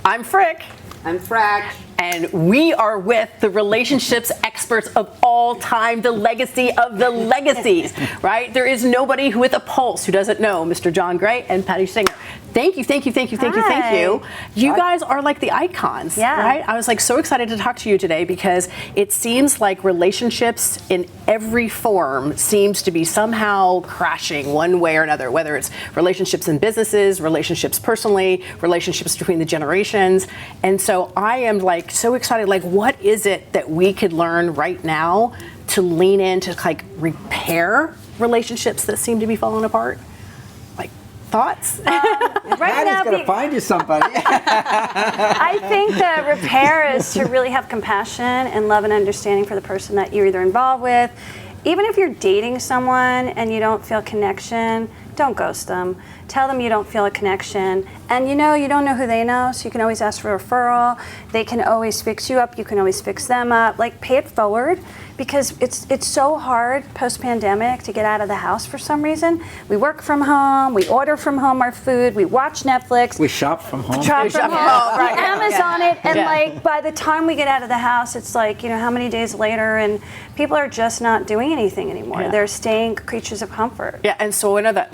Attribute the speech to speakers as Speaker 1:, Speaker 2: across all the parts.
Speaker 1: I'm Frick.
Speaker 2: I'm Frack.
Speaker 1: And we are with the relationships experts of all time, the legacy of the legacies, right? There is nobody with a pulse who doesn't know Mr. John Gray and Patti Stanger. Thank you, thank you, thank you, thank you, thank you. You guys are like the icons, right? I was like so excited to talk to you today because it seems like relationships in every form seems to be somehow crashing one way or another, whether it's relationships in businesses, relationships personally, relationships between the generations. And so I am like so excited, like what is it that we could learn right now to lean in to like repair relationships that seem to be falling apart? Like thoughts?
Speaker 3: Patty's going to find you somebody.
Speaker 4: I think the repair is to really have compassion and love and understanding for the person that you're either involved with. Even if you're dating someone and you don't feel connection, don't ghost them. Tell them you don't feel a connection. And you don't know who they know, so you can always ask for a referral. They can always fix you up. You can always fix them up. Like, pay it forward, because it's so hard post-pandemic to get out of the house for some reason. We work from home. We order from home our food. We watch Netflix.
Speaker 3: We shop from home.
Speaker 4: Shop from home.
Speaker 1: Right.
Speaker 4: We Amazon it. And like, by the time we get out of the house, it's like, how many days later, and people are just not doing anything anymore.
Speaker 1: Yeah.
Speaker 4: They're staying creatures of comfort.
Speaker 1: Yeah, and so one of the,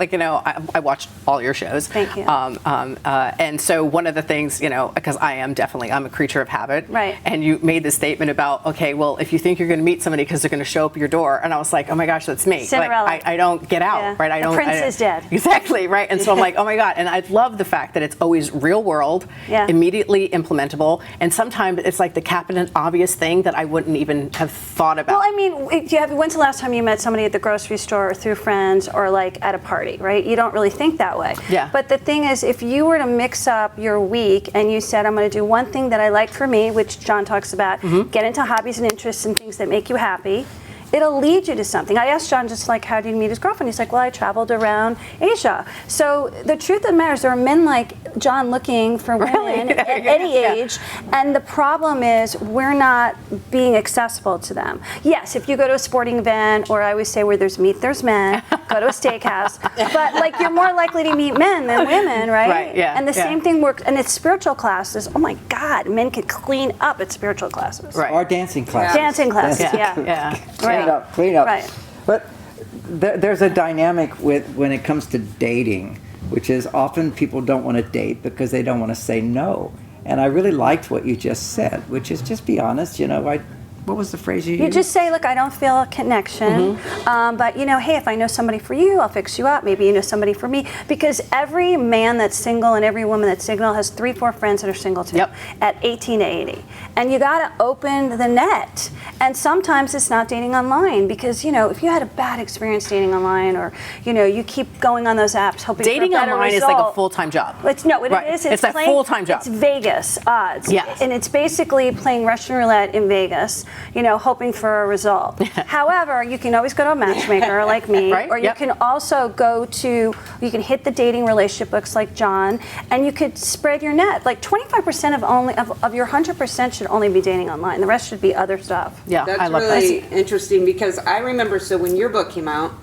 Speaker 1: I watched all your shows.
Speaker 4: Thank you.
Speaker 1: And so one of the things, because I'm a creature of habit.
Speaker 4: Right.
Speaker 1: And you made this statement about, okay, well, if you think you're going to meet somebody because they're going to show up at your door, and I was like, oh my gosh, that's me.
Speaker 4: Cinderella.
Speaker 1: Like, I don't get out, right?
Speaker 4: The prince is dead.
Speaker 1: Exactly, right? And so I'm like, oh my God. And I love the fact that it's always real world, immediately implementable, and sometimes it's like the captain obvious thing that I wouldn't even have thought about.
Speaker 4: Well, I mean, when's the last time you met somebody at the grocery store or through friends or like at a party, right? You don't really think that way.
Speaker 1: Yeah.
Speaker 4: But the thing is, if you were to mix up your week and you said, I'm going to do one thing that I like for me, which John talks about, get into hobbies and interests and things that make you happy, it'll lead you to something. I asked John just like, how did he meet his girlfriend? He's like, well, I traveled around Asia. So the truth of the matter is there are men like John looking for women at any age, and the problem is we're not being accessible to them. Yes, if you go to a sporting event, or I always say where there's meat, there's men, go to a steakhouse, but like you're more likely to meet men than women, right?
Speaker 1: Right, yeah.
Speaker 4: And the same thing works, and it's spiritual classes. Oh my God, men can clean up at spiritual classes.
Speaker 1: Right.
Speaker 3: Or dancing classes.
Speaker 4: Dancing classes,
Speaker 1: Yeah.
Speaker 3: Clean up.
Speaker 4: Right.
Speaker 3: But there's a dynamic when it comes to dating, which is often people don't want to date because they don't want to say no. And I really liked what you just said, which is just be honest. What was the phrase you used?
Speaker 4: You just say, look, I don't feel a connection, but hey, if I know somebody for you, I'll fix you up. Maybe you know somebody for me. Because every man that's single and every woman that's single has 3-4 friends that are single too, at 18 to 80. And you got to open the net. And sometimes it's not dating online because, if you had a bad experience dating online, or, you keep going on those apps hoping
Speaker 1: dating
Speaker 4: for a better
Speaker 1: online
Speaker 4: result.
Speaker 1: is like a full-time job.
Speaker 4: It's
Speaker 1: a full-time job.
Speaker 4: It's Vegas odds.
Speaker 1: Yes.
Speaker 4: And it's basically playing Russian roulette in Vegas, hoping for a result. However, you can always go to a matchmaker like me, or you can also you can hit the dating relationship books like John, and you could spread your net. Like 25% of your 100% should only be dating online. The rest should be other stuff.
Speaker 1: Yeah,
Speaker 2: That's
Speaker 1: I love
Speaker 2: really
Speaker 1: that.
Speaker 2: interesting, because I remember, so when your book came out,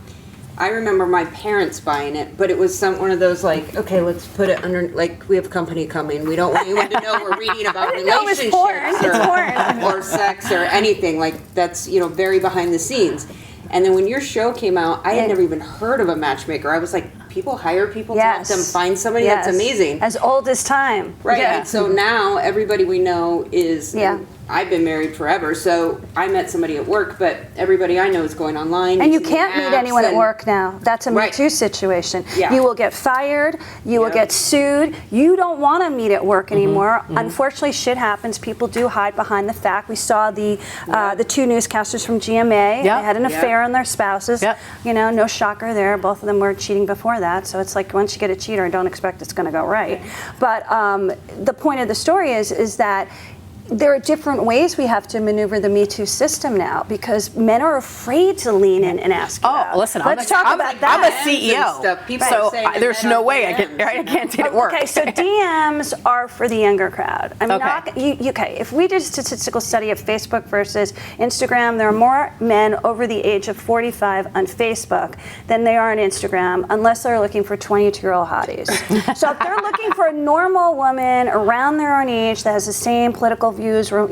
Speaker 2: I remember my parents buying it, but it was one of those like, okay, let's put it under, like, we have company coming. We don't want anyone to know we're reading about relationships or sex or anything. Like, that's, very behind the scenes. And then when your show came out, I had never even heard of a matchmaker. I was like, people hire people to help them find somebody? That's amazing.
Speaker 4: As old as time.
Speaker 2: Right. Yeah. And so now everybody we know is, I've been married forever, so I met somebody at work, but everybody I know is going online.
Speaker 4: And you can't meet anyone at work now. That's a Me Too situation.
Speaker 2: Yeah.
Speaker 4: You will get fired. You will get sued. You don't want to meet at work anymore. Unfortunately, shit happens. People do hide behind the fact. We saw the 2 newscasters from GMA. They had an affair on their spouses. No shocker there. Both of them were cheating before that. So it's like, once you get a cheater, don't expect it's going to go right. But the point of the story is that there are different ways we have to maneuver the Me Too system now because men are afraid to lean in and ask you out.
Speaker 1: Listen,
Speaker 4: Let's talk about that.
Speaker 1: I'm a CEO,
Speaker 2: Stuff. People
Speaker 1: so
Speaker 2: say that
Speaker 1: there's
Speaker 2: men
Speaker 1: no
Speaker 2: don't
Speaker 1: way I
Speaker 2: DM.
Speaker 1: can't get it work.
Speaker 4: Okay, so DMs are for the younger crowd. I'm
Speaker 1: Okay.
Speaker 4: not. Okay, if we did a statistical study of Facebook versus Instagram, there are more men over the age of 45 on Facebook than they are on Instagram, unless they're looking for 22-year-old hotties. So if they're looking for a normal woman around their own age that has the same political views, or,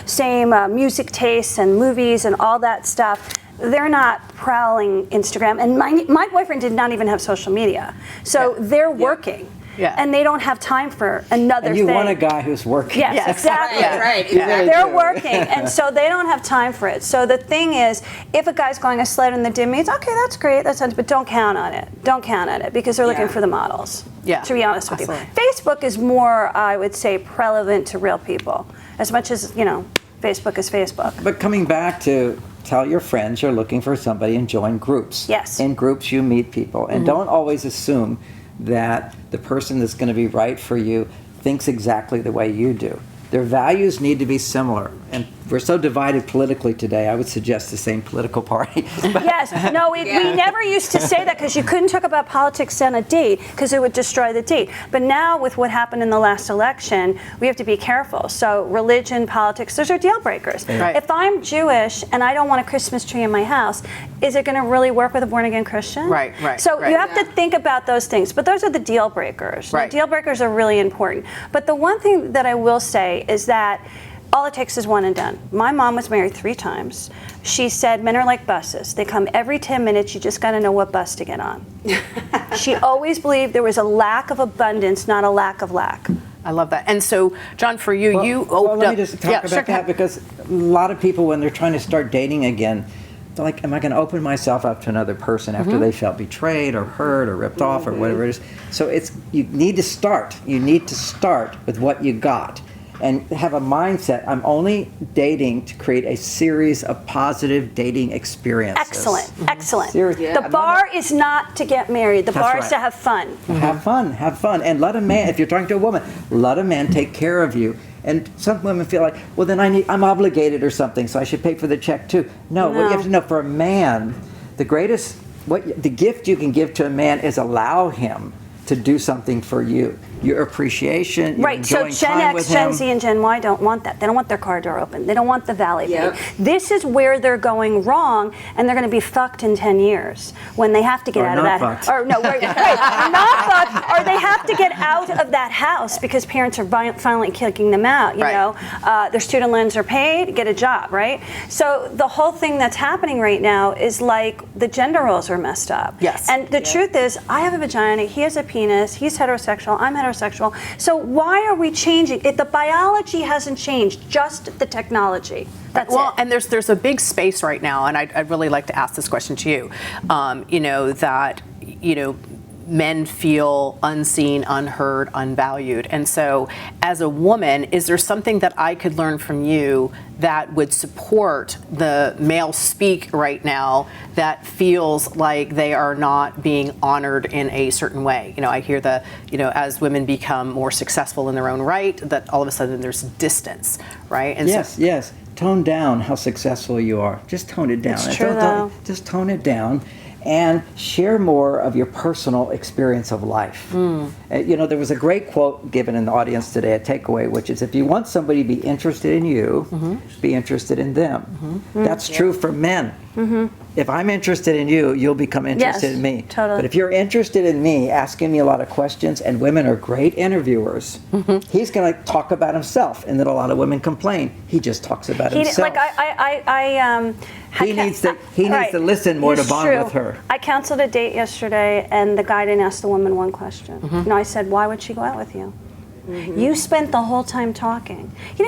Speaker 4: same music tastes and movies and all that stuff, they're not prowling Instagram. And my boyfriend did not even have social media. So they're working.
Speaker 1: Yeah.
Speaker 4: And they don't have time for another
Speaker 3: And you
Speaker 4: thing.
Speaker 3: want a guy who's working.
Speaker 4: Yes, exactly.
Speaker 2: Right,
Speaker 3: Yeah.
Speaker 2: exactly.
Speaker 4: They're working, and so they don't have time for it. So the thing is, if a guy's going a sled in the dim means, okay, that's great, that's nice, but don't count on it. Don't count on it because they're looking
Speaker 2: Yeah.
Speaker 4: for the models.
Speaker 1: Yeah,
Speaker 4: To be honest with
Speaker 1: absolutely.
Speaker 4: you, Facebook is more, I would say, relevant to real people, as much as Facebook is Facebook.
Speaker 3: But coming back to tell your friends you're looking for somebody and join groups.
Speaker 4: Yes.
Speaker 3: In groups you meet people. And don't always assume that the person that's going to be right for you thinks exactly the way you do. Their values need to be similar. And we're so divided politically today, I would suggest the same political party.
Speaker 4: Yes, no, we never used to say that because you couldn't talk about politics on a date because it would destroy the date. But now with what happened in the last election, we have to be careful. So religion, politics, those are deal breakers.
Speaker 1: Right.
Speaker 4: If I'm Jewish and I don't want a Christmas tree in my house, is it going to really work with a born-again Christian?
Speaker 1: Right.
Speaker 4: So
Speaker 1: right.
Speaker 4: you have to think about those things. But those are the deal breakers.
Speaker 1: Right.
Speaker 4: The deal breakers are really important. But the one thing that I will say is that all it takes is one and done. My mom was married 3 times. She said men are like buses. They come every 10 minutes. You just got to know what bus to get on. She always believed there was a lack of abundance, not a lack of lack.
Speaker 1: I love that. And so, John, for you, you opened
Speaker 3: Well, let
Speaker 1: up.
Speaker 3: me just talk about that because a lot of people, when they're trying to start dating again, they're like, am I going to open myself up to another person after they felt betrayed or hurt or ripped off or whatever it is? So you need to start. You need to start with what you got. And have a mindset, I'm only dating to create a series of positive dating experiences.
Speaker 4: Excellent, excellent.
Speaker 3: Seriously.
Speaker 4: The bar is not to get married. The
Speaker 3: That's
Speaker 4: bar is
Speaker 3: right.
Speaker 4: to have fun.
Speaker 3: Have fun. And let a man, if you're talking to a woman, let a man take care of you. And some women feel like, well, then I'm obligated or something, so I should pay for the check too. No, what you have to know, for a man, the gift you can give to a man is allow him to do something for you. Your appreciation, your
Speaker 4: Right, so
Speaker 3: enjoying
Speaker 4: Gen
Speaker 3: time
Speaker 4: X,
Speaker 3: with
Speaker 4: Gen
Speaker 3: him.
Speaker 4: Z, and Gen Y don't want that. They don't want their car door open. They don't want the valet
Speaker 2: Yep.
Speaker 4: pay. This is where they're going wrong, and they're going to be fucked in 10 years when they have to get
Speaker 3: Or
Speaker 4: out of
Speaker 3: not
Speaker 4: that.
Speaker 3: fucked.
Speaker 4: Or no, right, not fucked, or they have to get out of that house because parents are finally kicking them out. You
Speaker 1: Right.
Speaker 4: know, their student loans are paid. Get a job, right? So the whole thing that's happening right now is like the gender roles are messed up.
Speaker 1: Yes.
Speaker 4: And the truth is, I have a vagina. He has a penis. He's heterosexual. I'm heterosexual. So why are we changing? The biology hasn't changed, just the technology. That's
Speaker 1: Well,
Speaker 4: it.
Speaker 1: and there's a big space right now, and I'd really like to ask this question to you. Men feel unseen, unheard, unvalued. And so, as a woman, is there something that I could learn from you that would support the male speak right now that feels like they are not being honored in a certain way? I hear as women become more successful in their own right, that all of a sudden there's distance, right? And
Speaker 3: Yes. Tone down how successful you are. Just tone it down.
Speaker 4: It's true, though.
Speaker 3: Just tone it down and share more of your personal experience of life. There was a great quote given in the audience today, a takeaway, which is, if you want somebody to be interested in you, be interested in them. That's true for men. If I'm interested in you, you'll become interested
Speaker 4: Yes,
Speaker 3: in me.
Speaker 4: totally.
Speaker 3: But if you're interested in me, asking me a lot of questions, and women are great interviewers, he's going to talk about himself, and then a lot of women complain. He just talks about himself. He needs to listen more to
Speaker 4: It's
Speaker 3: bond
Speaker 4: true.
Speaker 3: with her.
Speaker 4: I counseled a date yesterday, and the guy didn't ask the woman one question. I said, "Why would she go out with you? You spent the whole time talking." He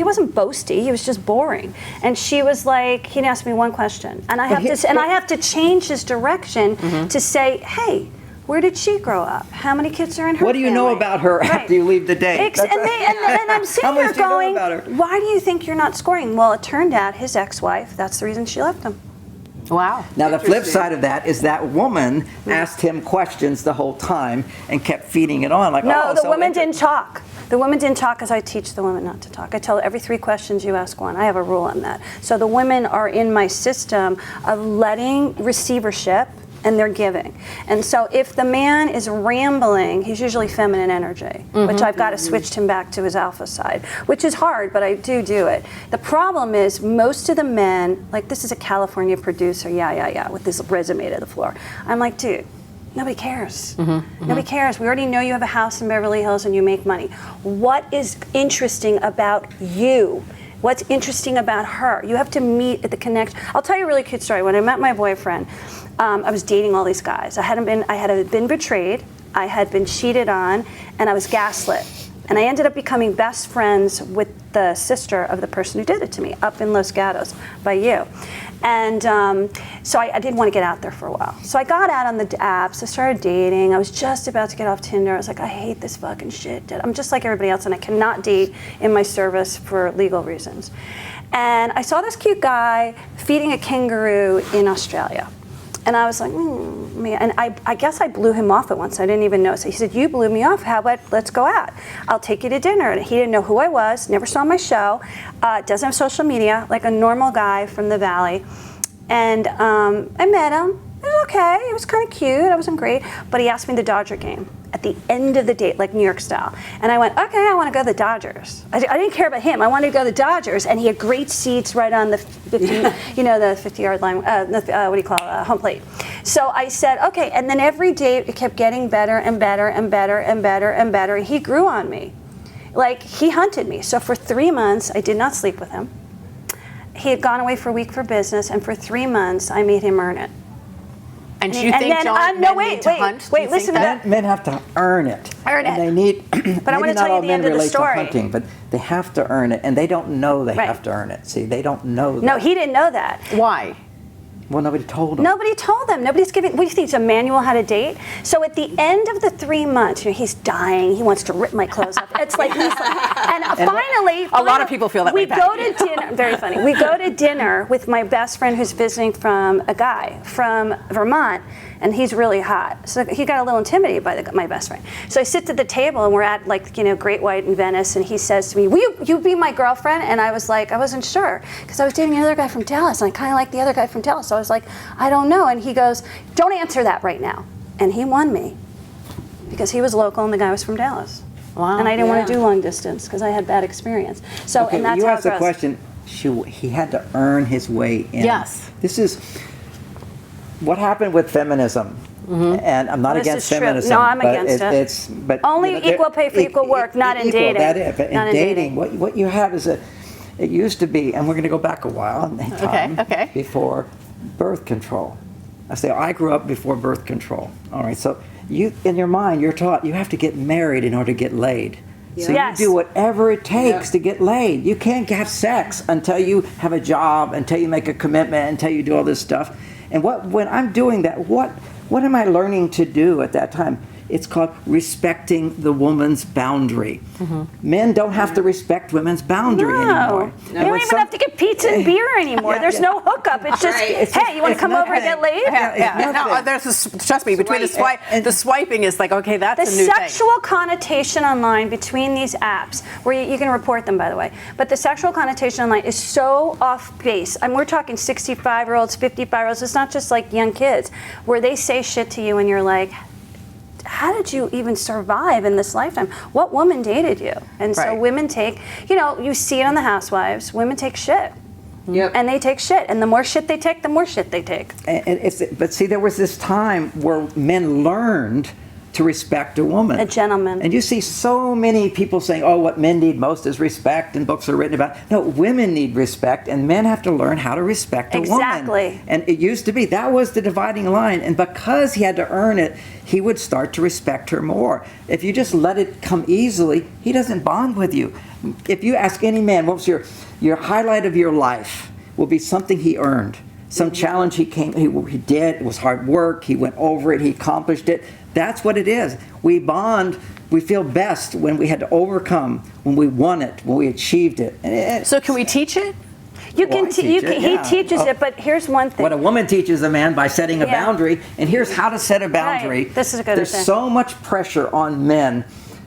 Speaker 4: wasn't boasty. He was just boring. And she was like, he didn't ask me one question, and I have to change his direction to say, "Hey, where did she grow up? How many kids are in her
Speaker 3: What do you know
Speaker 4: family?"
Speaker 3: about her after you leave the date?
Speaker 4: And I'm sitting
Speaker 3: How much
Speaker 4: here
Speaker 3: do you know
Speaker 4: going,
Speaker 3: about her?
Speaker 4: why do you think you're not scoring? Well, it turned out his ex-wife, that's the reason she left him.
Speaker 1: wow.
Speaker 3: Now, the flip side of that is that woman asked him questions the whole time and kept feeding it on.
Speaker 4: No, the woman didn't talk. The women didn't talk because I teach the women not to talk. I tell every 3 questions you ask one. I have a rule on that. So the women are in my system of letting receivership, and they're giving. And so if the man is rambling, he's usually feminine energy, which I've got to switch him back to his alpha side, which is hard, but I do it. The problem is most of the men, like this is a California producer, with this resume to the floor. I'm like, dude, nobody cares. Nobody cares. We already know you have a house in Beverly Hills and you make money. What is interesting about you? What's interesting about her? You have to meet at the connection. I'll tell you a really cute story. When I met my boyfriend, I was dating all these guys. I had been betrayed, I had been cheated on, and I was gaslit. And I ended up becoming best friends with the sister of the person who did it to me up in Los Gatos by you. And so I didn't want to get out there for a while. So I got out on the apps, I started dating. I was just about to get off Tinder. I was like, I hate this fucking shit. I'm just like everybody else and I cannot date in my service for legal reasons. And I saw this cute guy feeding a kangaroo in Australia. And I was like, man. And I guess I blew him off at once. I didn't even know. So he said, you blew me off. How about let's go out? I'll take you to dinner. And he didn't know who I was, never saw my show, doesn't have social media, like a normal guy from the Valley. And I met him. It was okay. It was kind of cute. I wasn't great. But he asked me the Dodger game at the end of the date, like New York style. And I went, okay, I want to go to the Dodgers. I didn't care about him. I wanted to go to the Dodgers. And he had great seats right on the 50, the 50-yard line, home plate. So I said, okay. And then every date, it kept getting better and better and better and better and better. And he grew on me. Like, he hunted me. So for 3 months, I did not sleep with him. He had gone away for a week for business. And for 3 months, I made him earn it.
Speaker 1: And do you think, John, men need to hunt?
Speaker 4: Wait, listen to that.
Speaker 3: Men have to earn it.
Speaker 4: Earn it.
Speaker 3: And they need,
Speaker 4: but I want to tell you the end of the story.
Speaker 3: Hunting, but they have to earn it, and they don't know they have to earn it. See, they don't know that.
Speaker 4: No, he didn't know that.
Speaker 1: Why?
Speaker 3: Well, nobody told them.
Speaker 4: Nobody told them. Nobody's giving. What do you think? It's a manual how to date. So at the end of the 3 months, he's dying. He wants to rip my clothes off. It's like he's like, and finally,
Speaker 1: a lot of people feel that way.
Speaker 4: We go to dinner. Very funny. We go to dinner with my best friend who's visiting from a guy from Vermont, and he's really hot. So he got a little intimidated by my best friend. So I sit at the table, and we're at Great White in Venice, and he says to me, "Will you be my girlfriend?" And I was like, I wasn't sure because I was dating another guy from Dallas, and I kind of like the other guy from Dallas. So I was like, I don't know. And he goes, don't answer that right now. And he won me because he was local and the guy was from Dallas.
Speaker 1: Wow.
Speaker 4: And I didn't want to do long distance because I had bad experience. So,
Speaker 3: okay,
Speaker 4: and that's
Speaker 3: you
Speaker 4: how
Speaker 3: asked
Speaker 4: it
Speaker 3: the
Speaker 4: goes.
Speaker 3: question. He had to earn his way in.
Speaker 1: Yes.
Speaker 3: This is what happened with feminism. And I'm not
Speaker 4: This
Speaker 3: against
Speaker 4: is true.
Speaker 3: feminism.
Speaker 4: No, I'm
Speaker 3: but
Speaker 4: against it.
Speaker 3: But
Speaker 4: Only equal pay for equal work, not in dating.
Speaker 3: That is, but
Speaker 4: Not
Speaker 3: in
Speaker 4: in
Speaker 3: dating, what you have is it used to be, and we're going to go back a while in time, before birth control. I say, I grew up before birth control. All right, so you, in your mind, you're taught you have to get married in order to get laid. Yeah. So
Speaker 4: Yes.
Speaker 3: you do whatever it takes to get laid. You can't have sex until you have a job, until you make a commitment, until you do all this stuff. And when I'm doing that, what am I learning to do at that time? It's called respecting the woman's boundary. Men don't have to respect women's boundary anymore.
Speaker 4: They don't even have to get pizza and beer anymore. There's no hookup. It's just, hey, you want to come over and get laid?
Speaker 1: No, trust me, between the swiping is like, okay, that's a new thing.
Speaker 4: The sexual connotation online between these apps, where you can report them, by the way, but the sexual connotation online is so off base. I mean, we're talking 65-year-olds, 55-year-olds. It's not just like young kids, where they say shit to you and you're like, how did you even survive in this lifetime? What woman dated you? And so women take, you see it on the Housewives, women take shit.
Speaker 2: Yep.
Speaker 4: And they take shit. And the more shit they take, the more shit they take.
Speaker 3: But see, there was this time where men learned to respect a woman.
Speaker 4: A gentleman.
Speaker 3: And you see so many people saying, oh, what men need most is respect, and books are written about. No, women need respect, and men have to learn how to respect a woman.
Speaker 4: Exactly.
Speaker 3: And it used to be, that was the dividing line. And because he had to earn it, he would start to respect her more. If you just let it come easily, he doesn't bond with you. If you ask any man, what was your highlight of your life, will be something he earned. Some challenge he did, it was hard work, he went over it, he accomplished it. That's what it is. We bond, we feel best when we had to overcome, when we won it, when we achieved it.
Speaker 1: So can we teach it?
Speaker 4: He teaches it, but here's one thing.
Speaker 3: What a woman teaches a man by setting a boundary, and here's how to set a boundary.
Speaker 4: Right. This is a good
Speaker 3: There's
Speaker 4: thing.
Speaker 3: so much pressure on men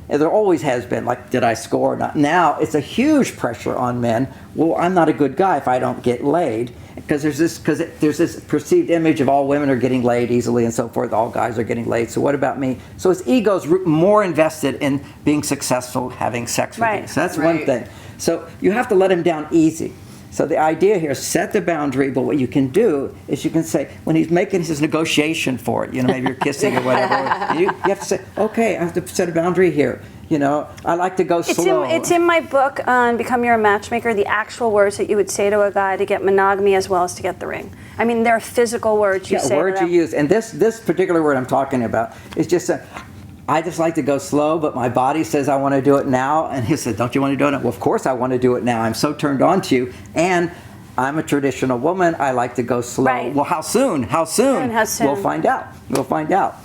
Speaker 3: And there always has been, like, did I score or not? Now it's a huge pressure on men. Well, I'm not a good guy if I don't get laid, because there's this perceived image of all women are getting laid easily and so forth. All guys are getting laid. So what about me? So his ego's more invested in being successful, having sex with me. So that's one thing. So you have to let him down easy. So the idea here is set the boundary, but what you can do is you can say, when he's making his negotiation for it, maybe you're kissing or whatever, you have to say, okay, I have to set a boundary here. I like to go slow.
Speaker 4: It's in my book on Become Your Matchmaker, the actual words that you would say to a guy to get monogamy as well as to get the ring. I mean, they're physical words you say
Speaker 3: words
Speaker 4: to them.
Speaker 3: you use. And this particular word I'm talking about is just I just like to go slow, but my body says I want to do it now. And he said, don't you want to do it now? Well, of course I want to do it now. I'm so turned on to you. And I'm a traditional woman. I like to go slow.
Speaker 4: Right.
Speaker 3: Well, how soon? How soon?
Speaker 4: How soon?
Speaker 3: We'll find out. We'll find out.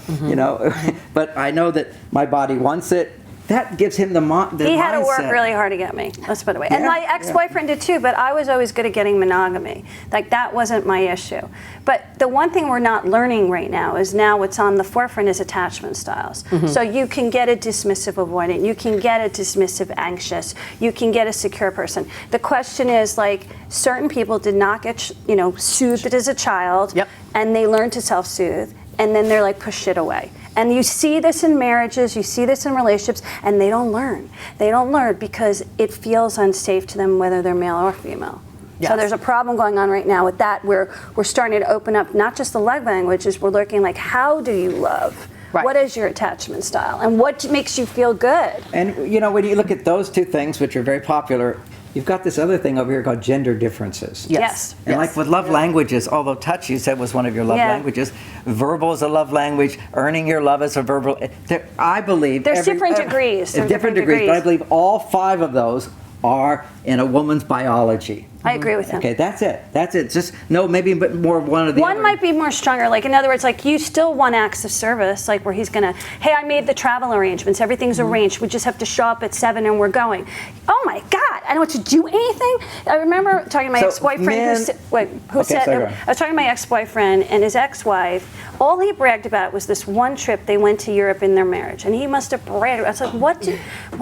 Speaker 3: But I know that my body wants it. That gives him the mindset.
Speaker 4: He had to work really hard to get me, let's put it away. And my ex-boyfriend did too, but I was always good at getting monogamy. Like, that wasn't my issue. But the one thing we're not learning right now is now what's on the forefront is attachment styles. So you can get a dismissive avoidant, you can get a dismissive anxious, you can get a secure person. The question is, like, certain people did not get, soothed as a child, and they learned to self-soothe, and then they're like, push shit away. And you see this in marriages, you see this in relationships, and they don't learn. They don't learn because it feels unsafe to them whether they're male or female. Yes. So there's a problem going on right now with that, where we're starting to open up not just the love languages, we're looking like, how do you love? Right. What is your attachment style? And what makes you feel good?
Speaker 3: And when you look at those two things, which are very popular, you've got this other thing over here called gender differences.
Speaker 4: Yes.
Speaker 3: And like with love languages, although touch you said was one of your love languages, verbal is a love language, earning your love is a verbal. I believe
Speaker 4: there's different degrees.
Speaker 3: Different degrees, but I believe all 5 of those are in a woman's biology.
Speaker 4: I agree with him.
Speaker 3: Okay, that's it. That's it. Just maybe but more one of the other.
Speaker 4: One might be more stronger. Like, in other words, like, you still want acts of service, like where he's gonna, hey, I made the travel arrangements, everything's arranged, we just have to show up at 7 and we're going. Oh my God, I don't want to do anything. I remember talking to my ex-boyfriend I was talking to my ex-boyfriend and his ex-wife. All he bragged about was this one trip they went to Europe in their marriage, and he must have bragged. I was like, what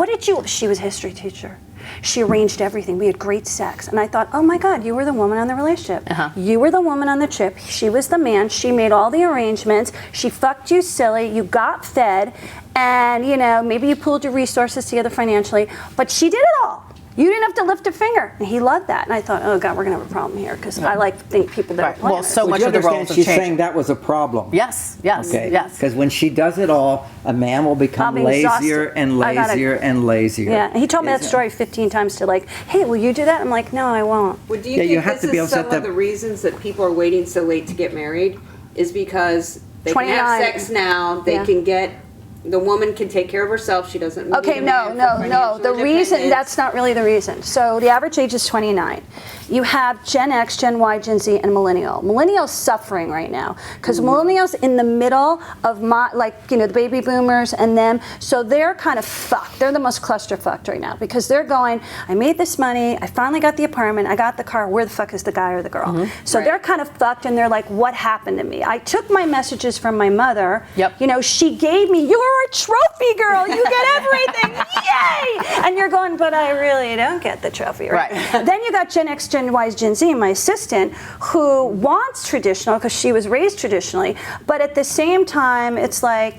Speaker 4: did you? She was a history teacher. She arranged everything. We had great sex. And I thought, oh my God, you were the woman on the relationship. You were the woman on the trip. She was the man. She made all the arrangements. She fucked you silly. You got fed. And, maybe you pulled your resources together financially. But she did it all. You didn't have to lift a finger. And he loved that. And I thought, oh God, we're going to have a problem here. Because I like to think people that are planners.
Speaker 1: Well, so much of the roles have
Speaker 3: she's
Speaker 1: changed.
Speaker 3: saying that was a problem.
Speaker 1: Yes.
Speaker 3: Okay.
Speaker 1: Yes.
Speaker 3: Because when she does it all, a man will become lazier and lazier and lazier.
Speaker 4: Yeah. And he told me that story 15 times to like, hey, will you do that? I'm like, no, I won't.
Speaker 2: Well, do you think this is some of the reasons that people are waiting so late to get married is because they can have sex now, they can get... The woman can take care of herself. She doesn't need a man for
Speaker 4: no. The reason, that's not really the reason. So the average age is 29. You have Gen X, Gen Y, Gen Z, and Millennial. Millennials suffering right now because Millennials in the middle of the baby boomers and them. So they're kind of fucked. They're the most clusterfucked right now because they're going, I made this money. I finally got the apartment. I got the car. Where the fuck is the guy or the girl? So they're kind of fucked and they're like, what happened to me? I took my messages from my mother. She gave me, you're a trophy girl. You get everything. Yay! And you're going, but I really don't get the trophy. Right. Then you got Gen X, Gen Y, Gen Z, my assistant, who wants traditional because she was raised traditionally, but at the same time, it's like,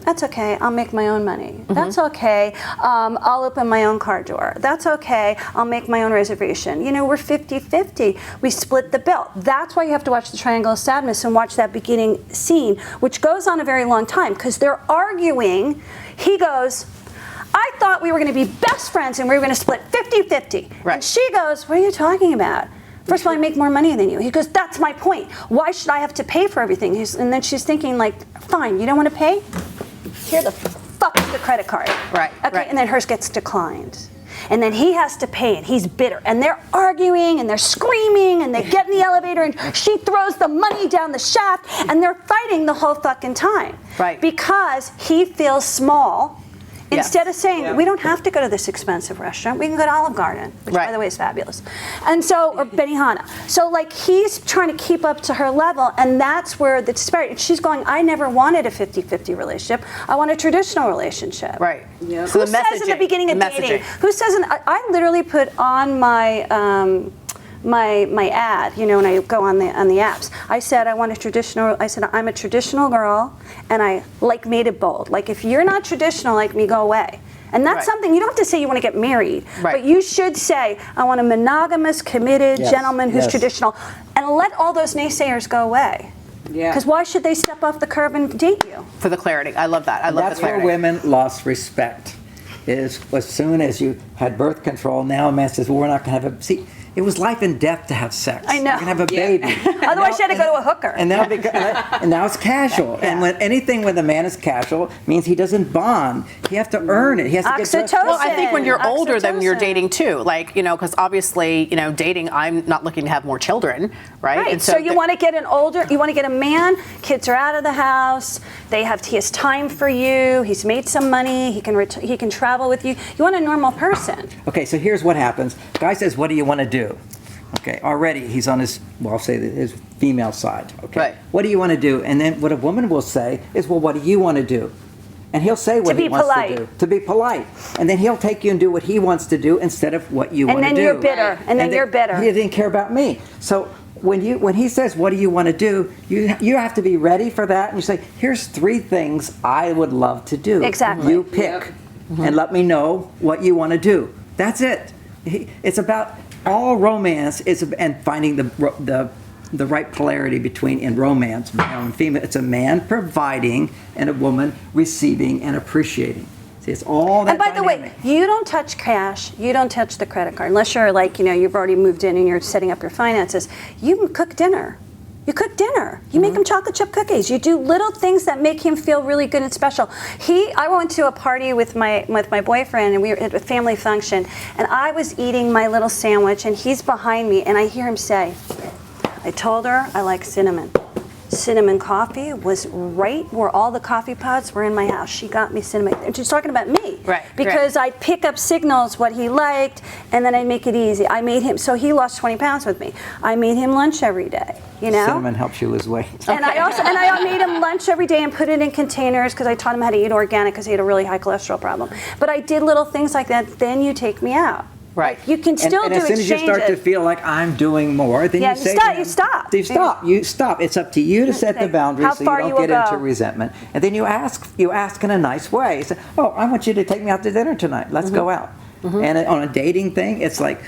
Speaker 4: that's okay, I'll make my own money. That's okay, I'll open my own car door. That's okay, I'll make my own reservation. We're 50-50. We split the bill. That's why you have to watch the Triangle of Sadness and watch that beginning scene, which goes on a very long time because they're arguing. He goes, I thought we were going to be best friends and we were going to split 50-50. Right. And she goes, what are you talking about? First of all, I make more money than you. He goes, that's my point. Why should I have to pay for everything? And then she's thinking like, fine, you don't want to pay? Here the fuck is the credit card. Right. Okay, and then hers gets declined. And then he has to pay it. He's bitter. And they're arguing and they're screaming and they get in the elevator and she throws the money down the shaft and they're fighting the whole fucking time. Right. Because he feels small
Speaker 1: Yes.
Speaker 4: Instead of saying,
Speaker 2: Yeah.
Speaker 4: we don't have to go to this expensive restaurant. We can go to Olive Garden, which by
Speaker 1: Right.
Speaker 4: the way is fabulous. And so, or Benihana. So like he's trying to keep up to her level, and that's where the disparity. She's going, I never wanted a 50-50 relationship. I want a traditional relationship.
Speaker 1: Right.
Speaker 2: Yeah.
Speaker 1: So
Speaker 4: Who
Speaker 1: the
Speaker 4: says
Speaker 1: messaging.
Speaker 4: in the beginning of
Speaker 1: the
Speaker 4: dating?
Speaker 1: messaging.
Speaker 4: Who says I literally put on my my ad, you know, when I go on the apps. I said I'm a traditional girl, and I made it bold. Like if you're not traditional like me, go away. And that's
Speaker 1: Right.
Speaker 4: something you don't have to say you want to get married,
Speaker 1: Right.
Speaker 4: but you should say I want a monogamous, committed
Speaker 3: Yes,
Speaker 4: gentleman who's
Speaker 3: yes.
Speaker 4: traditional, and let all those naysayers go away.
Speaker 2: Yeah.
Speaker 4: Because why should they step off the curb and date you?
Speaker 1: For the clarity. I love that. I love
Speaker 3: That's
Speaker 1: the
Speaker 3: where
Speaker 1: clarity.
Speaker 3: women lost respect. Is as soon as you had birth control, now a man says, well, we're not going to have a... See, it was life and death to have sex.
Speaker 4: I know.
Speaker 3: You can have a
Speaker 2: Yeah.
Speaker 3: baby.
Speaker 4: Otherwise, you had to go to a hooker.
Speaker 3: And now, and now it's casual. And when anything with a man is casual means he doesn't bond. He has to earn it. He has to get dressed
Speaker 4: Oxytocin.
Speaker 3: up.
Speaker 1: Well, I think when you're older, then you're
Speaker 4: Oxytocin.
Speaker 1: dating too. Like, you know, because obviously, you know, dating, I'm not looking to have more children, right?
Speaker 4: Right.
Speaker 1: And
Speaker 4: So you want to get you want to get a man, kids are out of the house, he has time for you, he's made some money, he can travel with you. You want a normal person.
Speaker 3: Okay, so here's what happens. Guy says, what do you want to do? Okay, already he's on his, well, I'll say his female side. Okay.
Speaker 1: Right.
Speaker 3: What do you want to do? And then what a woman will say is, well, what do you want to do? And he'll say what
Speaker 4: To
Speaker 3: he
Speaker 4: be
Speaker 3: wants
Speaker 4: polite.
Speaker 3: to do. To be polite. And then he'll take you and do what he wants to do instead of what you want to do.
Speaker 4: And then you're bitter. And then you're bitter.
Speaker 3: He didn't care about me. So when he says, what do you want to do? You have to be ready for that. And you say, here's 3 things I would love to do.
Speaker 4: Exactly.
Speaker 3: You pick and let me know what you want to do. That's it. It's about all romance and finding the right polarity between in romance, male and female. It's a man providing and a woman receiving and appreciating. See, it's all that.
Speaker 4: And by the way, you don't touch cash, you don't touch the credit card, unless you're like, you know, you've already moved in and you're setting up your finances. You cook dinner. You cook dinner. You make him chocolate chip cookies. You do little things that make him feel really good and special. I went to a party with my boyfriend, and we were at a family function, and I was eating my little sandwich, and he's behind me, and I hear him say, I told her I like cinnamon. Cinnamon coffee was right where all the coffee pots were in my house. She got me cinnamon. And she's talking about me.
Speaker 1: Right,
Speaker 4: Because I'd pick up signals what he liked, and then I'd make it easy. I made him, so he lost 20 pounds with me. I made him lunch every day, you know?
Speaker 3: Cinnamon helps you lose weight.
Speaker 4: And I made him lunch every day and put it in containers because I taught him how to eat organic because he had a really high cholesterol problem. But I did little things like that. Then you take me out.
Speaker 1: Right.
Speaker 4: Like, you can still
Speaker 3: and
Speaker 4: do
Speaker 3: as soon as you start to
Speaker 4: exchanges.
Speaker 3: feel like I'm doing more, then
Speaker 4: Yeah,
Speaker 3: you say
Speaker 4: you stop.
Speaker 3: You stop. It's up to you to set the boundaries
Speaker 4: How
Speaker 3: so
Speaker 4: far
Speaker 3: you
Speaker 4: you
Speaker 3: don't
Speaker 4: will
Speaker 3: get into
Speaker 4: go.
Speaker 3: resentment. And then you ask in a nice way. You say, oh, I want you to take me out to dinner tonight. Let's go out. And on a dating thing, it's like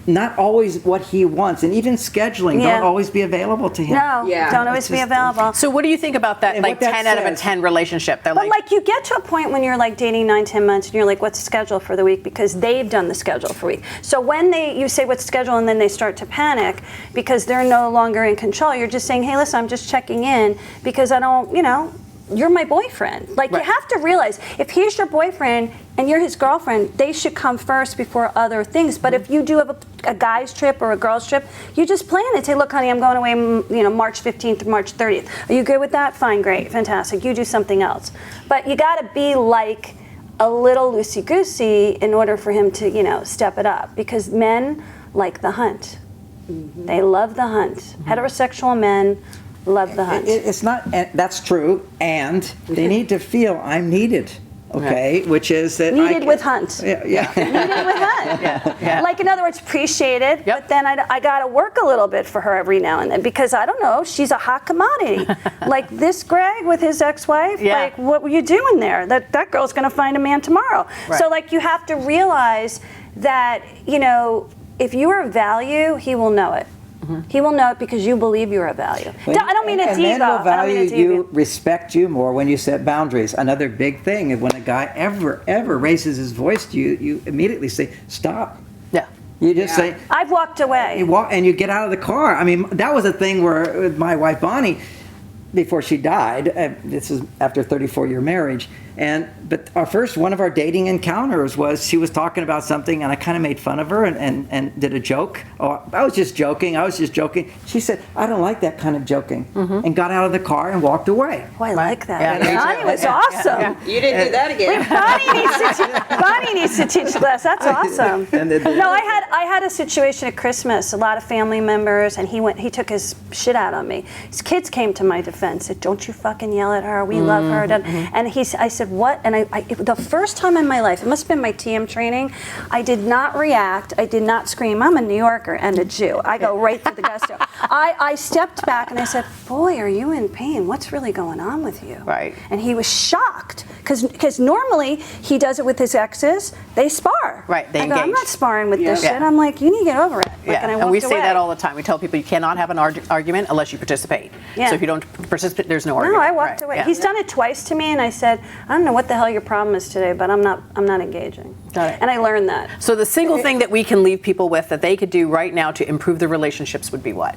Speaker 3: not always what he wants, and even scheduling
Speaker 4: Yeah.
Speaker 3: don't always be available to him.
Speaker 4: No,
Speaker 2: Yeah.
Speaker 4: don't always
Speaker 3: It's
Speaker 4: be
Speaker 3: just-
Speaker 4: available.
Speaker 1: So what do you think about that,
Speaker 3: And
Speaker 1: like
Speaker 3: what that
Speaker 1: 10 out of a
Speaker 3: says-
Speaker 1: 10 relationship? They're
Speaker 4: But like you get to a point when you're like dating 9-10 months and you're like, what's the schedule for the week? Because they've done the schedule for a week. So when you say what's the schedule and then they start to panic because they're no longer in control, you're just saying, hey, listen, I'm just checking in because I don't, you know, you're my boyfriend. Like
Speaker 1: Right.
Speaker 4: you have to realize if he's your boyfriend and you're his girlfriend, they should come first before other things. But if you do have a guy's trip or a girl's trip, you just plan it. Say, look, honey, I'm going away, you know, March 15th to March 30th. Are you good with that? Fine, great, fantastic. You do something else. But you got to be like a little loosey-goosey in order for him to, you know, step it up. Because men like the hunt. They love the hunt. Heterosexual men love the hunt.
Speaker 3: It's not, and that's true, and they need to feel I'm needed, okay? Which is that
Speaker 4: Needed with hunt.
Speaker 3: Yeah, yeah.
Speaker 4: Needed with hunt.
Speaker 1: yeah.
Speaker 4: Like, in other words, appreciated,
Speaker 1: Yep.
Speaker 4: but then I got to work a little bit for her every now and then because, I don't know, she's a hot commodity. Like this Greg with his ex-wife,
Speaker 1: Yeah.
Speaker 4: like, what were you doing there? That girl's going to find a man tomorrow.
Speaker 1: Right.
Speaker 4: So, like, you have to realize that, you know, if you are of value, he will know it. He will know it because you believe you're of value. I don't mean a
Speaker 3: and
Speaker 4: diva.
Speaker 3: men will
Speaker 4: I don't
Speaker 3: value
Speaker 4: mean a diva.
Speaker 3: you, respect you more when you set boundaries. Another big thing is when a guy ever raises his voice to you, you immediately say, stop.
Speaker 1: Yeah.
Speaker 3: You just say,
Speaker 4: I've walked away.
Speaker 3: you walk, and you get out of the car. I mean, that was a thing where with my wife Bonnie, before she died, this is after a 34-year marriage, But one of our dating encounters was she was talking about something, and I kind of made fun of her and did a joke. Oh, I was just joking. She said, I don't like that kind of joking, and got out of the car and walked away.
Speaker 4: Oh, I like that.
Speaker 1: Yeah.
Speaker 4: Bonnie was awesome.
Speaker 2: You didn't do that again.
Speaker 4: Bonnie needs to teach class. That's awesome. No, I had a situation at Christmas. A lot of family members, and he took his shit out on me. His kids came to my defense. Said, "Don't you fucking yell at her. We love her." And I said, "What?" And the first time in my life, it must have been my TM training, I did not react. I did not scream. I'm a New Yorker and a Jew. I go right through the gusto. I stepped back and I said, "Boy, are you in pain? What's really going on with you?"
Speaker 1: Right.
Speaker 4: And he was shocked because normally he does it with his exes. They spar.
Speaker 1: Right, they
Speaker 4: I go, I'm
Speaker 1: engage.
Speaker 4: not sparring with this
Speaker 1: Yeah.
Speaker 4: shit. I'm like, you need to get over it.
Speaker 1: Yeah, and we say that all the time. We tell people you cannot have an argument unless you participate.
Speaker 4: Yeah.
Speaker 1: So if you don't participate, there's no
Speaker 4: No,
Speaker 1: argument.
Speaker 4: I walked away.
Speaker 1: Yeah.
Speaker 4: He's done it twice to me, and I said, I don't know what the hell your problem is today, but I'm not engaging.
Speaker 1: Got it.
Speaker 4: And I learned that.
Speaker 1: So the single thing that we can leave people with that they could do right now to improve their relationships would be what?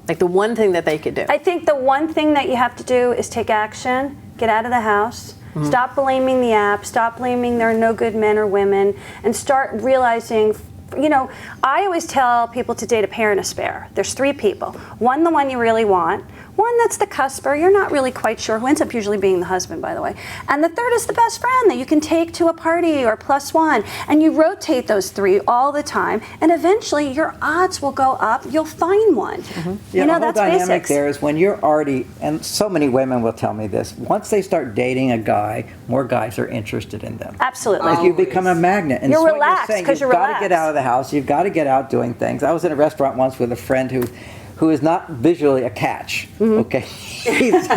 Speaker 1: Like the one thing that they could do.
Speaker 4: I think the one thing that you have to do is take action, get out of the house, stop blaming the app, stop blaming there are no good men or women, and start realizing, I always tell people to date a pair and a spare. There's 3 people. One, the one you really want. One that's the cusper, you're not really quite sure, who ends up usually being the husband, by the way. And the third is the best friend that you can take to a party or +1. And you rotate those 3 all the time, and eventually your odds will go up. You'll find one.
Speaker 3: Yeah, the whole
Speaker 4: that's
Speaker 3: dynamic
Speaker 4: basics.
Speaker 3: there is when you're already, and so many women will tell me this, once they start dating a guy, more guys are interested in them.
Speaker 4: Absolutely.
Speaker 3: Like you become a magnet. And
Speaker 4: You're
Speaker 3: it's what
Speaker 4: relaxed
Speaker 3: saying.
Speaker 4: 'cause you're
Speaker 3: You've got to
Speaker 4: relaxed.
Speaker 3: get out of the house. You've got to get out doing things. I was in a restaurant once with a friend who is not visually a catch. Okay, he's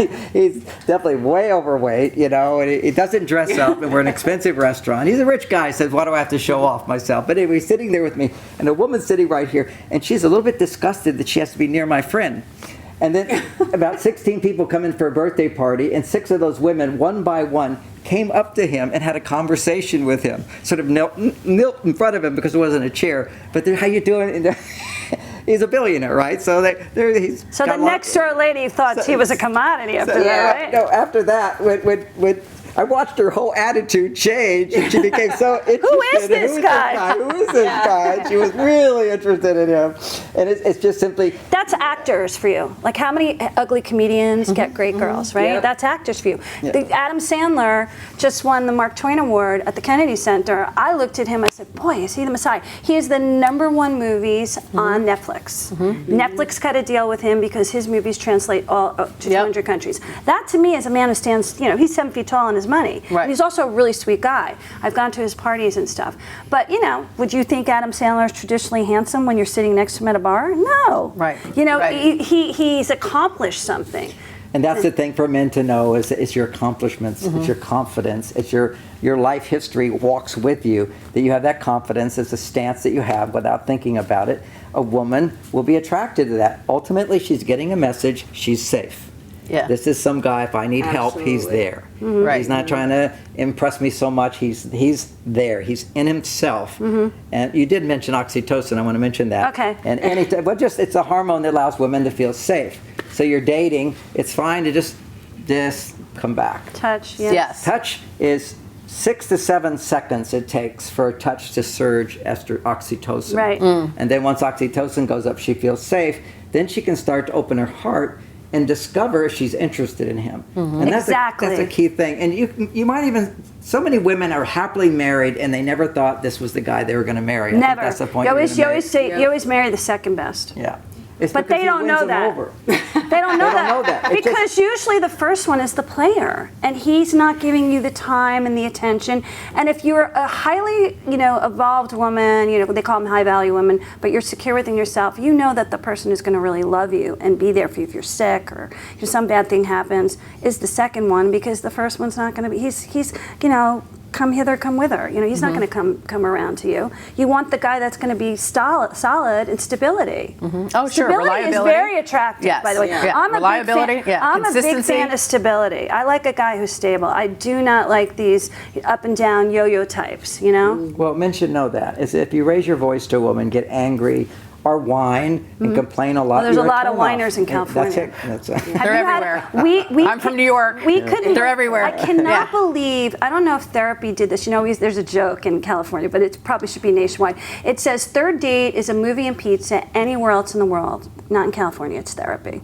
Speaker 3: definitely way overweight, and he doesn't dress up. And we're in an expensive restaurant. He's a rich guy. Says, "Why do I have to show off myself?" But anyway, he's sitting there with me, and a woman's sitting right here, and she's a little bit disgusted that she has to be near my friend. And then about 16 people come in for a birthday party, and 6 of those women, one by one, came up to him and had a conversation with him. Sort of knelt in front of him because there wasn't a chair. But how you doing? And he's a billionaire, right? So he's
Speaker 4: So the
Speaker 3: got a lot-
Speaker 4: next door lady thought he was a commodity after that, right?
Speaker 3: No, after that, when I watched her whole attitude change, and she became so interested.
Speaker 4: Who is this guy?
Speaker 3: Who is this guy? She was really interested in him, and it's just simply.
Speaker 4: That's actors for you. Like how many ugly comedians get great girls, right?
Speaker 3: Yeah.
Speaker 4: That's actors for you.
Speaker 3: Yeah.
Speaker 4: Adam Sandler just won the Mark Twain Award at the Kennedy Center. I looked at him, I said, boy, is he the Messiah. He is the #1 movies on Netflix. Netflix cut a deal with him because his movies translate all to 200 countries. That to me is a man who stands, he's 7 feet tall and his money.
Speaker 1: Right.
Speaker 4: And he's also a really sweet guy. I've gone to his parties and stuff. But, would you think Adam Sandler is traditionally handsome when you're sitting next to him at a bar? No.
Speaker 1: Right.
Speaker 4: Right. He's accomplished something.
Speaker 3: And that's the thing for men to know is your accomplishments, it's your confidence, it's your life history walks with you, that you have that confidence. It's a stance that you have without thinking about it. A woman will be attracted to that. Ultimately, she's getting a message, she's safe.
Speaker 1: Yeah.
Speaker 3: This is some guy, if I need help, he's
Speaker 2: Absolutely.
Speaker 3: there.
Speaker 1: Right.
Speaker 3: He's not trying to impress me so much. He's there. He's in himself. And you did mention oxytocin. I want to mention that.
Speaker 4: Okay.
Speaker 3: And it's a hormone that allows women to feel safe. So you're dating, it's fine to just come back.
Speaker 4: Touch, yes.
Speaker 1: Yes.
Speaker 3: Touch is 6 to 7 seconds it takes for a touch to surge oxytocin.
Speaker 4: Right.
Speaker 3: And then once oxytocin goes up, she feels safe. Then she can start to open her heart and discover if she's interested in him. And that's
Speaker 4: Exactly.
Speaker 3: that's a key thing. And you might even, so many women are happily married and they never thought this was the guy they were going to marry. I think
Speaker 4: Never.
Speaker 3: that's the point.
Speaker 4: You
Speaker 3: you're
Speaker 4: always
Speaker 3: gonna make.
Speaker 4: say you always marry the second best.
Speaker 3: Yeah. It's
Speaker 4: But
Speaker 3: because
Speaker 4: they
Speaker 3: he
Speaker 4: don't
Speaker 3: wins
Speaker 4: know
Speaker 3: them
Speaker 4: that.
Speaker 3: over.
Speaker 4: They don't know that.
Speaker 3: It's
Speaker 4: Because usually the first one is the player, and he's not giving you the time and the attention. And if you're a highly, evolved woman, they call them high value women, but you're secure within yourself, you know that the person who's going to really love you and be there for you if you're sick or some bad thing happens is the second one, because the first one's not going to be. He's come hither, come whither. He's not going to come around to you. You want the guy that's going to be solid and stability.
Speaker 1: Oh, sure.
Speaker 4: Stability is
Speaker 1: Reliability.
Speaker 4: very attractive,
Speaker 1: Yes.
Speaker 4: by the way.
Speaker 1: Yeah.
Speaker 4: I'm
Speaker 1: Reliability,
Speaker 4: a big fan,
Speaker 1: yeah.
Speaker 4: I'm a big
Speaker 1: Consistency.
Speaker 4: fan of stability. I like a guy who's stable. I do not like these up and down yo-yo types,
Speaker 3: Well, men should know that. Is if you raise your voice to a woman, get angry, or whine and complain a lot.
Speaker 4: Well, there's a
Speaker 3: you're
Speaker 4: lot of
Speaker 3: turnoff.
Speaker 4: whiners in California.
Speaker 3: That's it.
Speaker 1: They're everywhere. I'm from New York.
Speaker 4: We couldn't.
Speaker 1: They're everywhere.
Speaker 4: I cannot
Speaker 1: Yeah.
Speaker 4: believe. I don't know if therapy did this. You know, there's a joke in California, but it probably should be nationwide. It says third date is a movie and pizza anywhere else in the world. Not in California. It's therapy.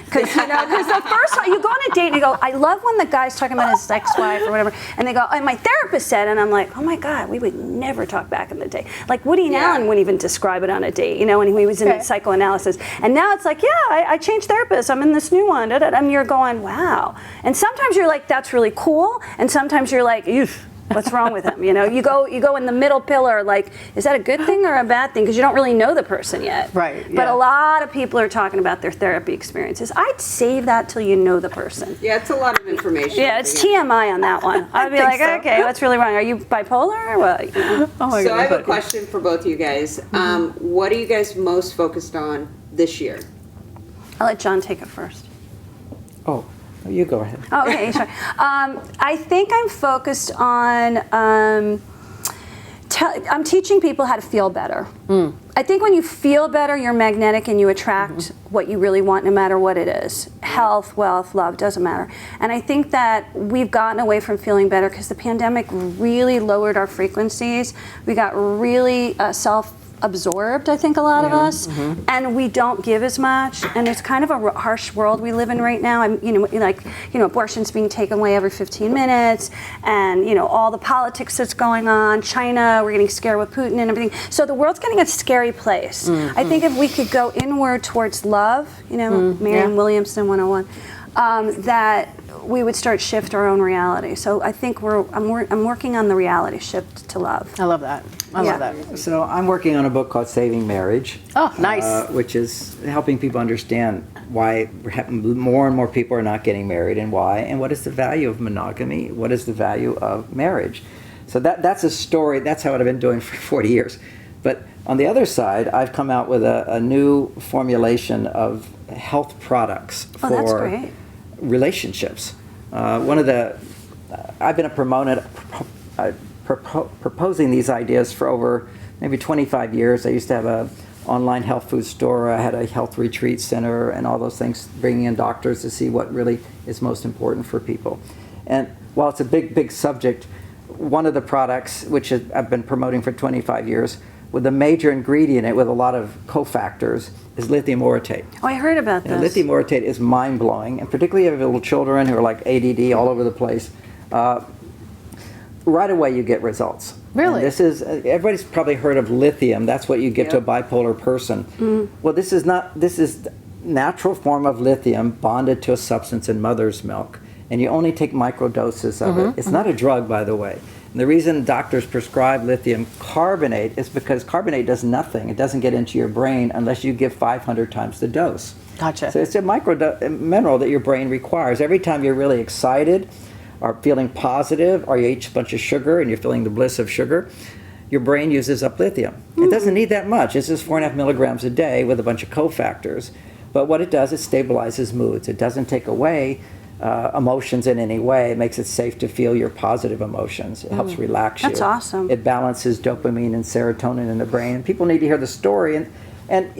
Speaker 4: Because the first time you go on a date and you go, I love when the guy's talking about his ex-wife or whatever, and they go, oh, my therapist said, and I'm like, oh my God, we would never talk back in the day. Like Woody Allen wouldn't even describe it on a date, when he was in psychoanalysis. And now it's like, I changed therapists. I'm in this new one. And you're going, wow. And sometimes you're like, that's really cool. And sometimes you're like, oof. What's wrong with him? You go in the middle pillar. Like, is that a good thing or a bad thing? Because you don't really know the person yet.
Speaker 1: Right.
Speaker 4: But a lot of people are talking about their therapy experiences. I'd save that till you know the person.
Speaker 2: Yeah, it's a lot of information.
Speaker 4: Yeah, it's TMI on that one. I'd be like, okay, what's really wrong? Are you bipolar or what?
Speaker 1: Oh my
Speaker 2: So
Speaker 1: God.
Speaker 2: I have a question for both of you guys. What are you guys most focused on this year?
Speaker 4: I'll let John take it first.
Speaker 3: Oh, you go ahead.
Speaker 4: Oh, okay, sure. I think I'm focused on, I'm teaching people how to feel better. I think when you feel better, you're magnetic and you attract what you really want no matter what it is. Health, wealth, love, doesn't matter. And I think that we've gotten away from feeling better because the pandemic really lowered our frequencies. We got really self-absorbed, I think, a lot of us, and we don't give as much, and it's kind of a harsh world we live in right now. Abortion's being taken away every 15 minutes, and all the politics that's going on, China, we're getting scared with Putin and everything. So the world's getting a scary place. I think if we could go inward towards love, Marianne Williamson 101, that we would start shift our own reality. So I think I'm working on the reality shift to love.
Speaker 1: I love that. I love that.
Speaker 3: So I'm working on a book called Saving Marriage.
Speaker 1: Oh, nice.
Speaker 3: Which is helping people understand why more and more people are not getting married and why, and what is the value of monogamy, what is the value of marriage. So that's a story, that's what I've been doing for 40 years. But on the other side, I've come out with a new formulation of health products for
Speaker 4: that's great.
Speaker 3: relationships. I've been proposing these ideas for over maybe 25 years. I used to have an online health food store. I had a health retreat center and all those things, bringing in doctors to see what really is most important for people. And while it's a big, big subject, one of the products, which I've been promoting for 25 years, with a major ingredient in it with a lot of cofactors, is lithium orotate.
Speaker 4: Oh, I heard about this.
Speaker 3: Lithium orotate is mind-blowing, and particularly if you have little children who are like ADD all over the place. Right away you get results.
Speaker 1: Really?
Speaker 3: And this is, everybody's probably heard of lithium. That's what you get to a bipolar person. Well, this is natural form of lithium bonded to a substance in mother's milk, and you only take micro doses of it. It's not a drug, by the way. And the reason doctors prescribe lithium carbonate is because carbonate does nothing. It doesn't get into your brain unless you give 500 times the dose.
Speaker 1: Gotcha.
Speaker 3: So it's a mineral that your brain requires. Every time you're really excited or feeling positive, or you eat a bunch of sugar and you're feeling the bliss of sugar, your brain uses up lithium. It doesn't need that much. It's just 4.5 milligrams a day with a bunch of cofactors. But what it does, it stabilizes moods. It doesn't take away emotions in any way. It makes it safe to feel your positive emotions. It helps relax you.
Speaker 4: That's awesome.
Speaker 3: It balances dopamine and serotonin in the brain. People need to hear the story, and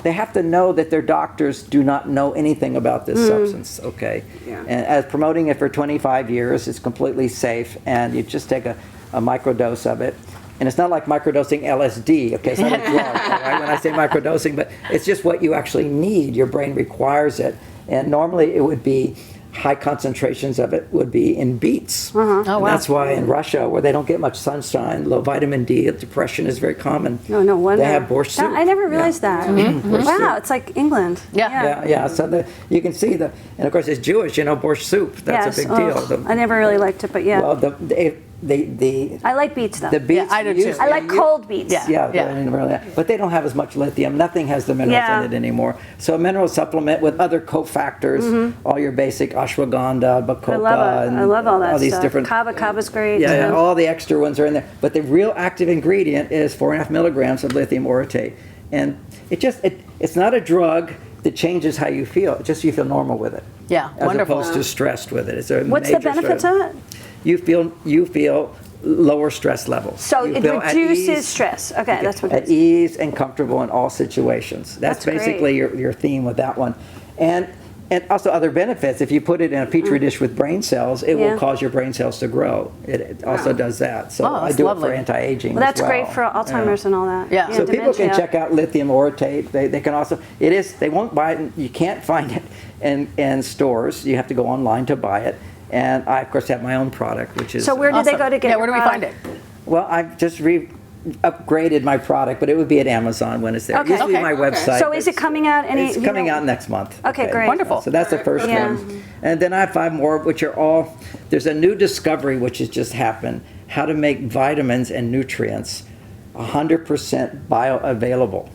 Speaker 3: they have to know that their doctors do not know anything about this substance, okay?
Speaker 2: Yeah.
Speaker 3: And as promoting it for 25 years, it's completely safe, and you just take a microdose of it. And it's not like microdosing LSD, okay? It's not a drug, all right, when I say microdosing, but it's just what you actually need. Your brain requires it. And normally it would be, high concentrations of it would be in beets.
Speaker 1: Oh,
Speaker 3: And
Speaker 1: wow.
Speaker 3: that's why in Russia, where they don't get much sunshine, low vitamin D, depression is very common.
Speaker 4: No wonder.
Speaker 3: They have borscht soup.
Speaker 4: I never realized that.
Speaker 3: Borscht
Speaker 4: Wow,
Speaker 3: soup.
Speaker 4: it's like England.
Speaker 1: Yeah.
Speaker 3: Yeah. So you can see and of course it's Jewish, borscht soup. That's
Speaker 4: Yes.
Speaker 3: a big deal.
Speaker 4: Oh, I never really liked it, but yeah.
Speaker 3: Well, the
Speaker 4: I like beets though.
Speaker 3: beets.
Speaker 1: Yeah, I do
Speaker 3: used-
Speaker 1: too.
Speaker 4: I like cold beets.
Speaker 1: Yeah.
Speaker 3: Yeah,
Speaker 1: Yeah.
Speaker 3: but they don't have as much lithium. Nothing has the minerals
Speaker 4: Yeah.
Speaker 3: in it anymore. So a mineral supplement with other cofactors, all your basic ashwagandha, bacopa, and
Speaker 4: I love all that
Speaker 3: these
Speaker 4: stuff.
Speaker 3: different.
Speaker 4: Kava's great.
Speaker 3: Yeah, all the extra ones are in there. But the real active ingredient is 4.5 milligrams of lithium orotate, and it's not a drug that changes how you feel. It's just you feel normal with it.
Speaker 1: Yeah,
Speaker 3: as
Speaker 1: wonderful.
Speaker 3: opposed to stressed with it. It's a
Speaker 4: What's the
Speaker 3: major
Speaker 4: benefits
Speaker 3: stress.
Speaker 4: of it?
Speaker 3: You feel lower stress levels.
Speaker 4: So
Speaker 3: You
Speaker 4: it
Speaker 3: feel at
Speaker 4: reduces
Speaker 3: ease.
Speaker 4: stress. Okay, that's what it
Speaker 3: At
Speaker 4: is.
Speaker 3: ease and comfortable in all situations. That's
Speaker 4: That's
Speaker 3: basically your theme with that one. And also other benefits. If you put it in a petri dish with brain cells, it
Speaker 4: Yeah.
Speaker 3: will cause your brain cells to grow. It also does that. So
Speaker 1: Oh,
Speaker 3: I
Speaker 1: that's
Speaker 3: do
Speaker 1: lovely.
Speaker 3: it for anti-aging.
Speaker 4: Well, that's
Speaker 3: as well.
Speaker 4: great for Alzheimer's and all that.
Speaker 1: Yeah.
Speaker 3: So people can
Speaker 4: dementia.
Speaker 3: check out lithium orotate. They can also, they won't buy it, you can't find it in stores. You have to go online to buy it. And I, of course, have my own product, which is.
Speaker 4: So where did they
Speaker 1: Awesome.
Speaker 4: go to get
Speaker 1: Yeah,
Speaker 4: your
Speaker 1: where do we
Speaker 4: product?
Speaker 1: find it?
Speaker 3: Well, I've just upgraded my product, but it would be at Amazon when it's there.
Speaker 4: Okay.
Speaker 3: It used to be my
Speaker 2: Okay.
Speaker 3: website.
Speaker 4: So is it coming out any?
Speaker 3: It's
Speaker 4: you
Speaker 3: coming
Speaker 4: know-
Speaker 3: out next month.
Speaker 4: Okay, great.
Speaker 1: Wonderful.
Speaker 3: So that's the first
Speaker 4: Yeah.
Speaker 3: one. And then I have 5 more, which are all, there's a new discovery which has just happened, how to make vitamins and nutrients 100% bioavailable.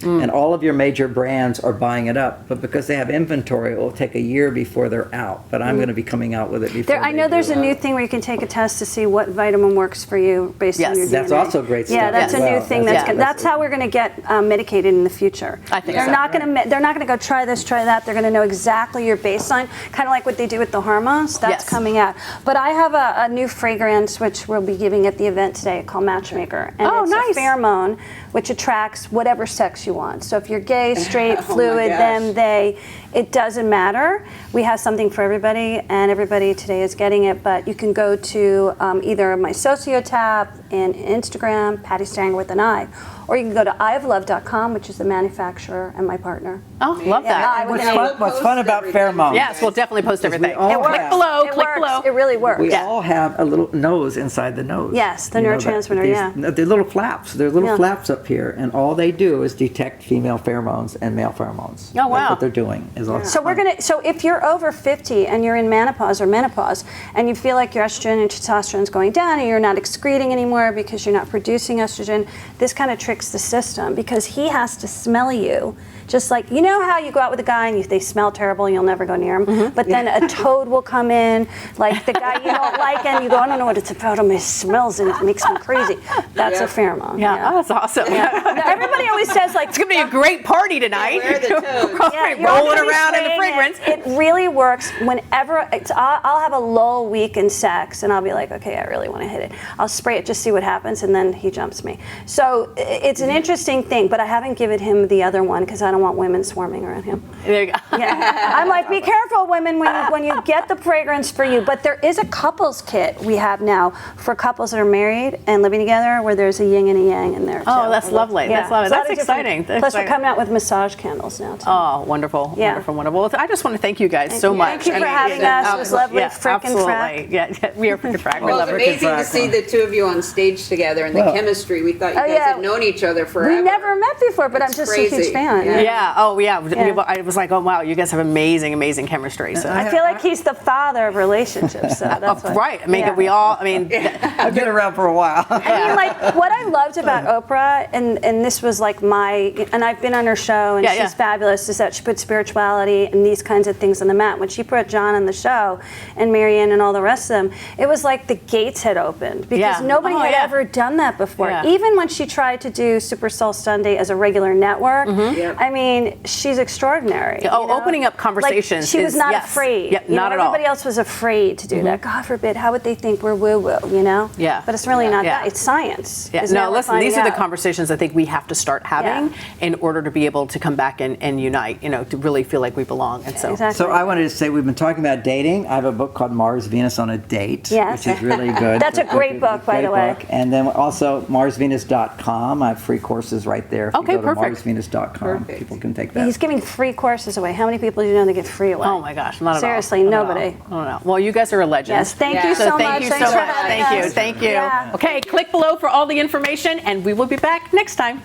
Speaker 3: And all of your major brands are buying it up, but because they have inventory, it will take a year before they're out. But I'm going to be coming out with it before.
Speaker 4: I know
Speaker 3: they
Speaker 4: there's
Speaker 3: do.
Speaker 4: a new thing where you can take a test to see what vitamin works for you based
Speaker 1: Yes.
Speaker 4: on your DNA.
Speaker 3: That's also great
Speaker 4: Yeah,
Speaker 3: stuff
Speaker 4: that's
Speaker 3: as
Speaker 4: a new
Speaker 3: well.
Speaker 4: thing.
Speaker 3: That's-
Speaker 4: That's how we're going to get medicated in the future.
Speaker 1: I think
Speaker 4: they're
Speaker 1: so.
Speaker 4: not going to. They're not going to go try this, try that. They're going to know exactly your baseline, kind of like what they do with the hormones. That's
Speaker 1: Yes.
Speaker 4: coming out. But I have a new fragrance which we'll be giving at the event today called Matchmaker, and
Speaker 1: Oh,
Speaker 4: it's
Speaker 1: nice.
Speaker 4: a pheromone which attracts whatever sex you want. So if you're gay, straight,
Speaker 2: Oh my
Speaker 4: fluid,
Speaker 2: gosh.
Speaker 4: them, they, it doesn't matter. We have something for everybody, and everybody today is getting it. But you can go to either my Socio tab in Instagram, Patti Stanger with an I, or you can go to eyeoflove.com, which is the manufacturer and my partner.
Speaker 1: Oh, love
Speaker 4: Yeah,
Speaker 1: that.
Speaker 4: I would
Speaker 3: What's
Speaker 4: say-
Speaker 3: fun, what's fun about pheromones?
Speaker 1: Yes, we'll definitely post everything.
Speaker 3: all
Speaker 4: It works.
Speaker 1: Click below,
Speaker 4: It
Speaker 1: click
Speaker 4: works.
Speaker 1: below.
Speaker 4: It really works.
Speaker 3: We all have a little nose inside the nose.
Speaker 4: Yes, the
Speaker 3: You know that.
Speaker 4: neurotransmitter,
Speaker 3: These-
Speaker 4: yeah.
Speaker 3: no, they're little flaps. They're little
Speaker 4: Yeah.
Speaker 3: flaps up here, and all they do is detect female pheromones and male pheromones.
Speaker 1: Oh, wow.
Speaker 3: That's what they're doing. Is all
Speaker 4: So so if you're over 50 and you're in menopause or menopause and you feel like your estrogen and testosterone is going down and you're not excreting anymore because you're not producing estrogen, this kind of tricks the system because he has to smell you. Just like, you know how you go out with a guy and they smell terrible and you'll never go near him, but then a toad will come in, like the guy you don't like, and you go, I don't know what it's about him, it smells and it makes me crazy. That's a pheromone.
Speaker 1: Yeah, oh, that's awesome.
Speaker 4: Now, everybody always says like,
Speaker 1: It's gonna be a great party tonight.
Speaker 2: Where are the toads?
Speaker 4: you're
Speaker 1: Rolling
Speaker 4: gonna be
Speaker 1: around in the
Speaker 4: spraying
Speaker 1: fragrance.
Speaker 4: It really works whenever I'll have a lull week in sex and I'll be like, okay, I really want to hit it. I'll spray it, just see what happens, and then he jumps me. So it's an interesting thing, but I haven't given him the other one because I don't want women swarming around him.
Speaker 1: There you go.
Speaker 4: Yeah. I'm like, be careful, women, when you get the fragrance for you. But there is a couples kit we have now for couples that are married and living together, where there's a yin and a yang in there too.
Speaker 1: Oh, that's lovely. That's lovely.
Speaker 4: It's a lot
Speaker 1: That's
Speaker 4: of different-
Speaker 1: exciting. That's
Speaker 4: Plus, we're
Speaker 1: exciting.
Speaker 4: coming out with massage candles now too.
Speaker 1: Oh, wonderful,
Speaker 4: Yeah.
Speaker 1: wonderful, wonderful. Well, I just want to thank you guys so much.
Speaker 4: Thank you for having us. It was lovely.
Speaker 1: Yeah,
Speaker 4: Frickin'
Speaker 1: absolutely.
Speaker 4: frack.
Speaker 1: Yeah, we are frickin' frack. We
Speaker 2: Well,
Speaker 1: love
Speaker 2: it's
Speaker 1: it.
Speaker 2: amazing to see the two of you on stage together and the
Speaker 3: Well-
Speaker 2: chemistry. We thought you
Speaker 4: Oh,
Speaker 2: guys
Speaker 4: yeah.
Speaker 2: had known each other forever.
Speaker 4: We never met before, but I'm
Speaker 2: It's
Speaker 4: just a huge
Speaker 2: crazy.
Speaker 4: fan.
Speaker 2: Yeah.
Speaker 1: Yeah. Oh, yeah.
Speaker 4: Yeah.
Speaker 1: I was like, oh wow, you guys have amazing, amazing chemistry. So.
Speaker 4: I feel like he's the father of relationships. So that's what,
Speaker 1: Right. I mean,
Speaker 4: yeah.
Speaker 1: we all. I mean,
Speaker 3: I've been around for a while.
Speaker 4: I mean, like what I loved about Oprah, and this was like and I've been on her show, and
Speaker 1: Yeah,
Speaker 4: she's
Speaker 1: yeah.
Speaker 4: fabulous, is that she put spirituality and these kinds of things on the mat. When she put John on the show, and Marianne and all the rest of them, it was like the gates had opened because
Speaker 1: Yeah.
Speaker 4: nobody
Speaker 1: Oh,
Speaker 4: had
Speaker 1: yeah.
Speaker 4: ever done that before.
Speaker 1: Yeah.
Speaker 4: Even when she tried to do Super Soul Sunday as a regular network,
Speaker 2: Yep.
Speaker 4: I mean, she's extraordinary.
Speaker 1: Oh,
Speaker 4: you know?
Speaker 1: opening up conversations
Speaker 4: Like, she was
Speaker 1: is-
Speaker 4: not
Speaker 1: yes.
Speaker 4: afraid.
Speaker 1: Yep,
Speaker 4: You know,
Speaker 1: not at all.
Speaker 4: Everybody else was afraid to do that. God forbid, how would they think we're woo-woo, you know?
Speaker 1: Yeah.
Speaker 4: But it's really not
Speaker 1: Yeah.
Speaker 4: that. It's science.
Speaker 1: Yeah,
Speaker 4: Isn't that
Speaker 1: no,
Speaker 4: we're
Speaker 1: listen, these
Speaker 4: finding
Speaker 1: are the
Speaker 4: out?
Speaker 1: conversations I think we have to start having in order to be able to come back and unite, you know, to really feel like we belong. And so,
Speaker 4: Exactly.
Speaker 3: So I wanted to say we've been talking about dating. I have a book called Mars, Venus on a Date,
Speaker 4: Yes.
Speaker 3: which is really good.
Speaker 4: That's a great book, by the way.
Speaker 3: Book. And then also MarsVenus.com. I have free courses right there. If
Speaker 1: Okay,
Speaker 3: you go to
Speaker 1: perfect.
Speaker 3: MarsVenus.com,
Speaker 2: Perfect.
Speaker 3: people can take that.
Speaker 4: He's giving free courses away. How many people do you know that get free away?
Speaker 1: oh my gosh, not at all.
Speaker 4: Seriously,
Speaker 1: Not at all.
Speaker 4: nobody.
Speaker 1: I don't know. Well, you guys are a legend.
Speaker 4: Yes, thank
Speaker 2: Yeah.
Speaker 4: you so,
Speaker 1: So thank
Speaker 4: much.
Speaker 1: you
Speaker 4: Thanks
Speaker 1: so
Speaker 4: for
Speaker 1: much.
Speaker 4: having
Speaker 1: Thank you.
Speaker 4: us.
Speaker 1: Thank you.
Speaker 4: Yeah.
Speaker 1: Okay, click below for all the information, and we will be back next time.